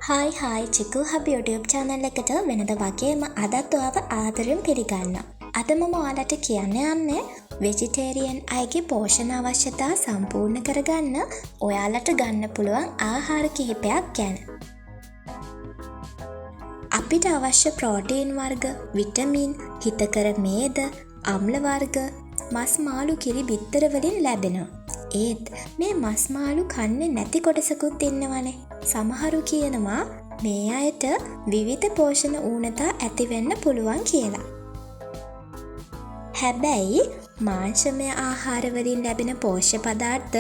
Hi චිකු hub YouTube channel එකට වෙනද වගේම අදත් ඔයාව ආදරෙන් පිළිගන්නවා. අද මම ඔයාලට කියන්න යන්නේ vegetarian අයගේ පෝෂණ අවශ්‍යතා සම්පූර්ණ කරගන්න ඔයාලට ගන්න පුළුවන් ආහාර කිහිපයක් ගැන. අපිට අවශ්‍ය ප්‍රෝටීන් වර්ග, විටමින්, හිතකර මේද, අම්ල වර්ග, මස් මාළු කිරි බිත්තර වලින් ලැබෙනවා. ඒත් මේ මස් මාළු කන්නේ නැති කොටසකුත් ඉන්නවනේ. සමහරු කියනවා මේ අයට විවිධ පෝෂණ ඌනතා ඇති වෙන්න පුළුවන් කියලා. හැබැයි මාංශමය ආහාර වලින් ලැබෙන පෝෂ්‍ය පදාර්ථ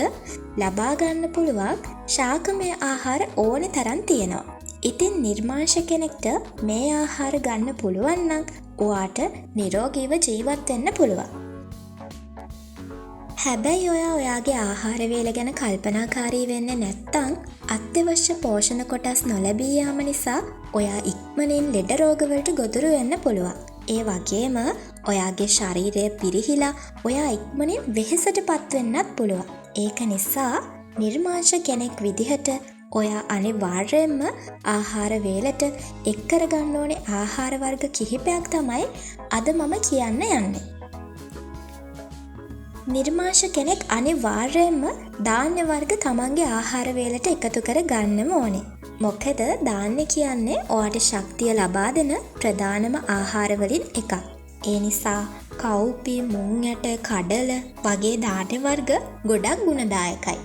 ලබා ගන්න පුළුවන් ශාකමය ආහාර ඕනේ තරම් තියෙනවා. ඉතින් නිර්මාංශ කෙනෙක්ට මේ ආහාර ගන්න පුළුවන් නම් ඔයාට නිරෝගීව ජීවත් වෙන්න පුළුවන්. හැබැයි ඔයාගේ ආහාර වේල ගැන කල්පනාකාරී වෙන්නේ නැත්නම් අත්‍යවශ්‍ය පෝෂණ කොටස් නොලැබී යාම නිසා ඔයා ඉක්මනින් ලෙඩ රෝගවලට ගොදුරු වෙන්න පුළුවන්. ඒ වගේම ඔයාගේ ශරීරය පිරිහිලා ඔයා ඉක්මනින් වෙහෙසටපත් වෙන්නත් පුළුවන්. ඒක නිසා නිර්මාංශ කෙනෙක් විදිහට ඔයා අනිවාර්යයෙන්ම ආහාර වේලට එක් කරගන්න ඕනේ ආහාර වර්ග කිහිපයක් තමයි අද මම කියන්න යන්නේ. නිර්මාංශ කෙනෙක් අනිවාර්යයෙන්ම ධාන්‍ය වර්ග තමන්ගේ ආහාර වේලට එකතු කර ගන්නම ඕනේ. මොකද ධාන්‍ය කියන්නේ ඔයාට ශක්තිය ලබා දෙන ප්‍රධානම ආහාර වලින් එකක්. ඒ නිසා කව්පි, මුං ඇට, කඩල වගේ ධාන්‍ය වර්ග ගොඩක් ගුණදායකයි.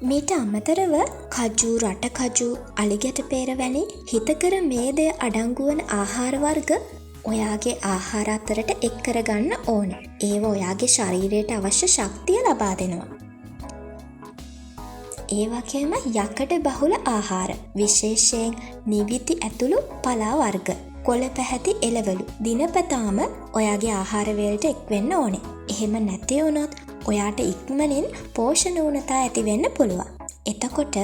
මීට අමතරව කජු, රට කජු, අලිගැට පේර වැනි හිතකර මේදය අඩංගු වන ආහාර වර්ග ඔයාගේ ආහාර අතරට එක් කරගන්න ඕන. ඒව ඔයාගේ ශරීරයට අවශ්‍ය ශක්තිය ලබා දෙනවා. ඒ වගේම යකඩ බහුල ආහාර, විශේෂයෙන් නිවිති ඇතුළු පලා වර්ග, කොළ පැහැති එළවලු දිනපතාම ඔයාගේ ආහාර වේලට එක් වෙන්න ඕනේ. එහෙම නැති වුණොත් ඔයාට ඉක්මනින් පෝෂණ ඌනතා ඇති වෙන්න පුළුවන්. එතකොට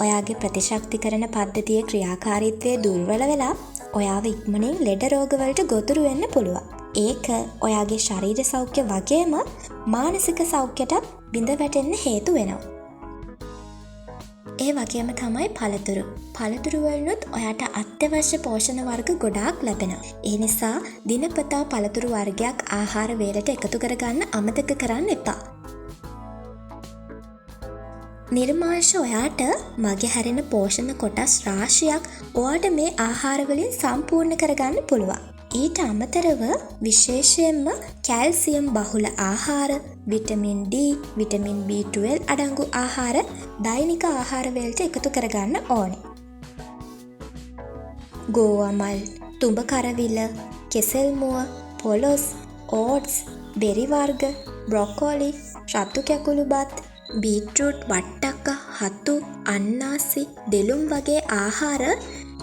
ඔයාගේ ප්‍රතිශක්තිකරණ පද්ධතියේ ක්‍රියාකාරීත්වය දුර්වල වෙලා ඔයාව ඉක්මනින් ලෙඩ රෝගවලට ගොදුරු වෙන්න පුළුවන්. ඒක ඔයාගේ ශරීර සෞඛ්‍ය වගේම මානසික සෞඛ්‍යයටත් බිඳ වැටෙන්න හේතු වෙනවා. ඒ වගේම තමයි පළතුරු. පළතුරු වලිනුත් ඔයාට අත්‍යවශ්‍ය පෝෂණ වර්ග ගොඩාක් ලැබෙනවා. ඒ නිසා දිනපතා පළතුරු වර්ගයක් ආහාර වේලට එකතු කරගන්න අමතක කරන්න එපා. නිර්මාංශ ඔයාට මගහැරෙන පෝෂණ කොටස් රාශියක් ඔයාට මේ ආහාර වලින් සම්පූර්ණ කරගන්න පුළුවන්. ඊට අමතරව විශේෂයෙන්ම කැල්සියම් බහුල ආහාර, විටමින් D, විටමින් B12 අඩංගු ආහාර දෛනික ආහාර වලට එකතු කරගන්න ඕනේ. ගෝවමල්, තුඹ කරවිල, කෙසෙල් මුව, පොලොස්, ඕට්ස්, බෙරි වර්ග, බ්‍රොකොලි, රතු කැකුළු බත්, බීට්රූට්, වට්ටක්ක, හතු, අන්නාසි, දෙලුම් වගේ ආහාර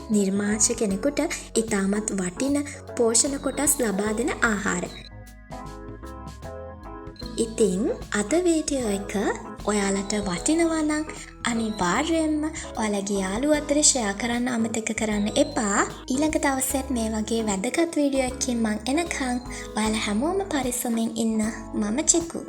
නිර්මාංශ කෙනෙකුට ඉතාමත් වටින පෝෂණ කොටස් ලබා දෙන ආහාර. ඉතින් අද වීඩියෝ එක ඔයාලට වටිනවා නම් අනිවාර්යයෙන්ම ඔයාලගේ යාළුවෝ අතර ෂෙයා කරන්න අමතක කරන්න එපා. ඊළඟ දවසෙත් මේ වගේ වැදගත් වීඩියෝ එකකින් මම එනකන් ඔයාලා හැමෝම පරිස්සමෙන් ඉන්න. මම චිකු.